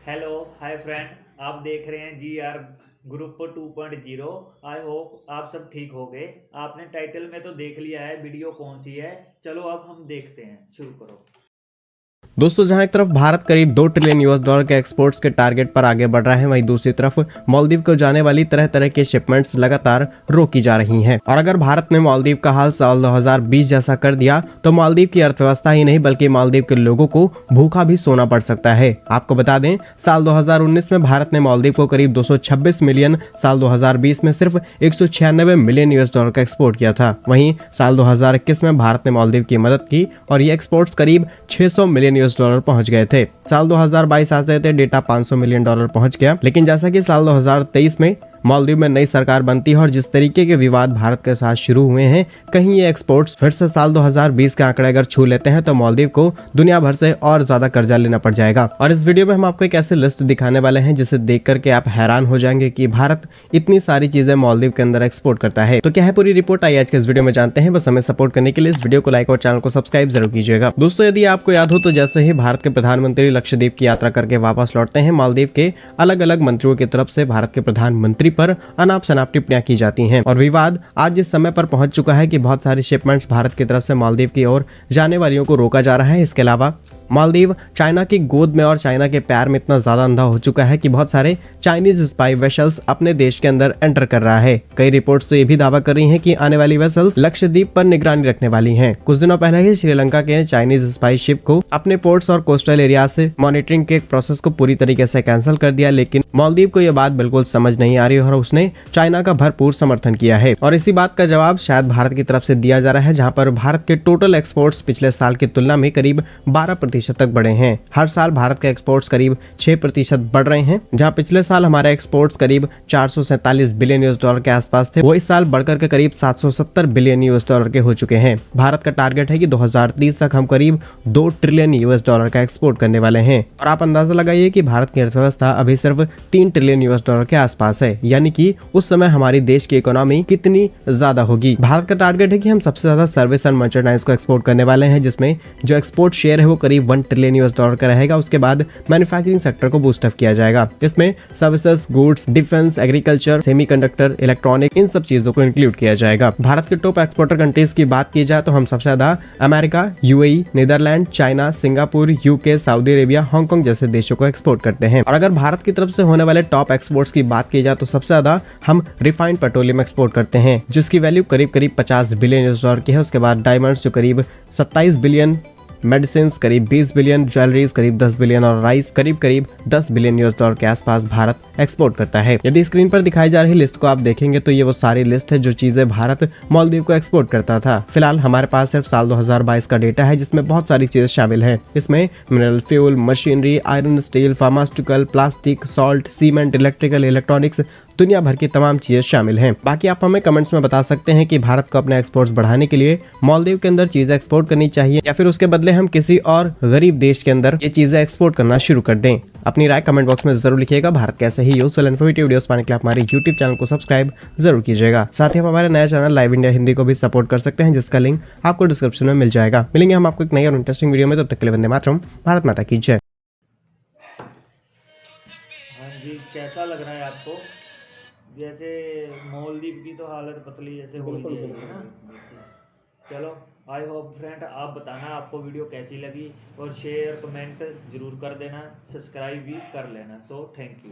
Hello hi friend. आप देख रहे हैं जी आर ग्रुप 2.0। आई होप आप सब ठीक हो गए। आपने टाइटल में तो देख लिया है वीडियो कौन सी है। चलो अब हम देखते हैं, शुरू करो। दोस्तों, जहां एक तरफ भारत करीब 2 ट्रिलियन US डॉलर के एक्सपोर्ट्स के टारगेट पर आगे बढ़ रहा है, वहीं दूसरी तरफ मालदीव को जाने वाली तरह तरह के शिपमेंट्स लगातार रोकी जा रही हैं। और अगर भारत ने मालदीव का हाल साल 2020 जैसा कर दिया तो मालदीव की अर्थव्यवस्था ही नहीं बल्कि मालदीव के लोगों को भूखा भी सोना पड़ सकता है। आपको बता दें, साल 2019 में भारत ने मालदीव को करीब 226 मिलियन, साल 2020 में सिर्फ 196 मिलियन US डॉलर का एक्सपोर्ट किया था। वहीं साल 2021 में भारत ने मालदीव की मदद की और ये एक्सपोर्ट्स करीब 600 मिलियन US डॉलर पहुंच गए थे। साल 2022 आते थे डेटा 500 मिलियन डॉलर पहुंच गया। लेकिन जैसा कि साल 2023 में मालदीव में नई सरकार बनती है और जिस तरीके के विवाद भारत के साथ शुरू हुए हैं, कहीं ये एक्सपोर्ट्स फिर से साल 2020 के आंकड़े अगर छू लेते हैं तो मालदीव को दुनिया भर से और ज्यादा कर्जा लेना पड़ जाएगा। और इस वीडियो में हम आपको एक ऐसी लिस्ट दिखाने वाले हैं जिसे देख करके आप हैरान हो जाएंगे कि भारत इतनी सारी चीजें मालदीव के अंदर एक्सपोर्ट करता है। तो क्या है पूरी रिपोर्ट, आइए आज के इस वीडियो में जानते हैं। बस हमें सपोर्ट करने के लिए इस वीडियो को लाइक और चैनल को सब्सक्राइब जरूर कीजिएगा। दोस्तों, यदि आपको याद हो तो जैसे ही भारत के प्रधानमंत्री लक्षद्वीप की यात्रा करके वापस लौटते हैं, मालदीव के अलग अलग मंत्रियों की तरफ से भारत के प्रधानमंत्री पर अनाप शनाप टिप्पणियां की जाती हैं और विवाद आज इस समय पर पहुंच चुका है कि बहुत सारी शिपमेंट्स भारत की तरफ से मालदीव की ओर जाने वालियों को रोका जा रहा है। इसके अलावा मालदीव चाइना की गोद में और चाइना के प्यार में इतना ज्यादा अंधा हो चुका है कि बहुत सारे चाइनीज स्पाई वेसल्स अपने देश के अंदर एंटर कर रहा है। कई रिपोर्ट्स तो ये भी दावा कर रही हैं कि आने वाली वेसल्स लक्षद्वीप पर निगरानी रखने वाली हैं। कुछ दिनों पहले ही श्रीलंका के चाइनीज स्पाई शिप को अपने पोर्ट्स और कोस्टल एरिया से मॉनिटरिंग के प्रोसेस को पूरी तरीके से कैंसिल कर दिया, लेकिन मालदीव को यह बात बिल्कुल समझ नहीं आ रही और उसने चाइना का भरपूर समर्थन किया है। और इसी बात का जवाब शायद भारत की तरफ से दिया जा रहा है, जहाँ पर भारत के टोटल एक्सपोर्ट्स पिछले साल की तुलना में करीब 12% तक बढ़े हैं। हर साल भारत के एक्सपोर्ट्स करीब 6% बढ़ रहे हैं। जहां पिछले साल हमारे एक्सपोर्ट्स करीब 447 बिलियन US डॉलर के आसपास थे, वो इस साल बढ़कर के करीब 770 बिलियन US डॉलर के हो चुके हैं। भारत का टारगेट है कि 2030 तक हम करीब 2 ट्रिलियन US डॉलर का एक्सपोर्ट करने वाले हैं। और आप अंदाजा लगाइए कि भारत की अर्थव्यवस्था अभी सिर्फ 3 ट्रिलियन US डॉलर के आसपास है, यानी कि उस समय हमारी देश की इकोनॉमी कितनी ज्यादा होगी। भारत का टारगेट है कि हम सबसे ज्यादा सर्विस एंड मर्चेंडाइज को एक्सपोर्ट करने वाले हैं, जिसमें जो एक्सपोर्ट शेयर है वो करीब 1 ट्रिलियन US डॉलर का रहेगा। उसके बाद मैन्युफैक्चरिंग सेक्टर को बूस्ट अप किया जाएगा। इसमें services, goods, defence, agriculture, semiconductor, electronic, इन सब चीजों को इंक्लूड किया जाएगा। भारत के टॉप एक्सपोर्टर कंट्रीज की बात की जाए तो हम सबसे ज्यादा America, UAE, Netherland, China, Singapore, UK, Saudi Arabia, Hong Kong जैसे देशों को एक्सपोर्ट करते हैं। और अगर भारत की तरफ से होने वाले टॉप एक्सपोर्ट्स की बात की जाए तो सबसे ज्यादा हम रिफाइंड पेट्रोलियम एक्सपोर्ट करते हैं, जिसकी वैल्यू करीब 50 बिलियन US डॉलर की है। उसके बाद डायमंड्स जो करीब 27 बिलियन, मेडिसिन करीब 20 बिलियन, ज्वेलरीज करीब 10 बिलियन और राइस करीब 10 बिलियन US डॉलर के आसपास भारत एक्सपोर्ट करता है। यदि स्क्रीन पर दिखाई जा रही लिस्ट को आप देखेंगे तो ये वो सारी लिस्ट है जो चीजें भारत मालदीव को एक्सपोर्ट करता था। फिलहाल हमारे पास सिर्फ साल 2022 का डेटा है, जिसमें बहुत सारी चीजें शामिल है। इसमें mineral fuel, machinery, iron, steel, pharmaceutical, plastic, salt, cement, electrical, electronics, दुनिया भर की तमाम चीजें शामिल हैं। बाकी आप हमें कमेंट्स में बता सकते हैं कि भारत को अपने एक्सपोर्ट्स बढ़ाने के लिए मालदीव के अंदर चीजें एक्सपोर्ट करनी चाहिए या फिर उसके बदले हम किसी और गरीब देश के अंदर ये चीजें एक्सपोर्ट करना शुरू कर दें। अपनी राय कमेंट बॉक्स में जरूर लिखिएगा। भारत कैसे ही यूजफुल इन्फॉर्मेटिव वीडियोस पाने के लिए हमारे YouTube चैनल को सब्सक्राइब जरूर कीजिएगा। साथ ही हम हमारे नए चैनल लाइव इंडिया हिंदी को भी सपोर्ट कर सकते हैं, जिसका लिंक आपको डिस्क्रिप्शन में मिल जाएगा। मिलेंगे हम आपको एक नई और इंटरेस्टिंग वीडियो में, तब तक के लिए वंदे मातरम, भारत माता की जय। हाँ जी, कैसा लग रहा है आपको? जैसे मालदीव की तो हालत पतली जैसे हो ही जाएगी ना। चलो, आई होप फ्रेंड आप बताना आपको वीडियो कैसी लगी और शेयर कमेंट जरूर कर देना, सब्सक्राइब भी कर लेना। So thank you.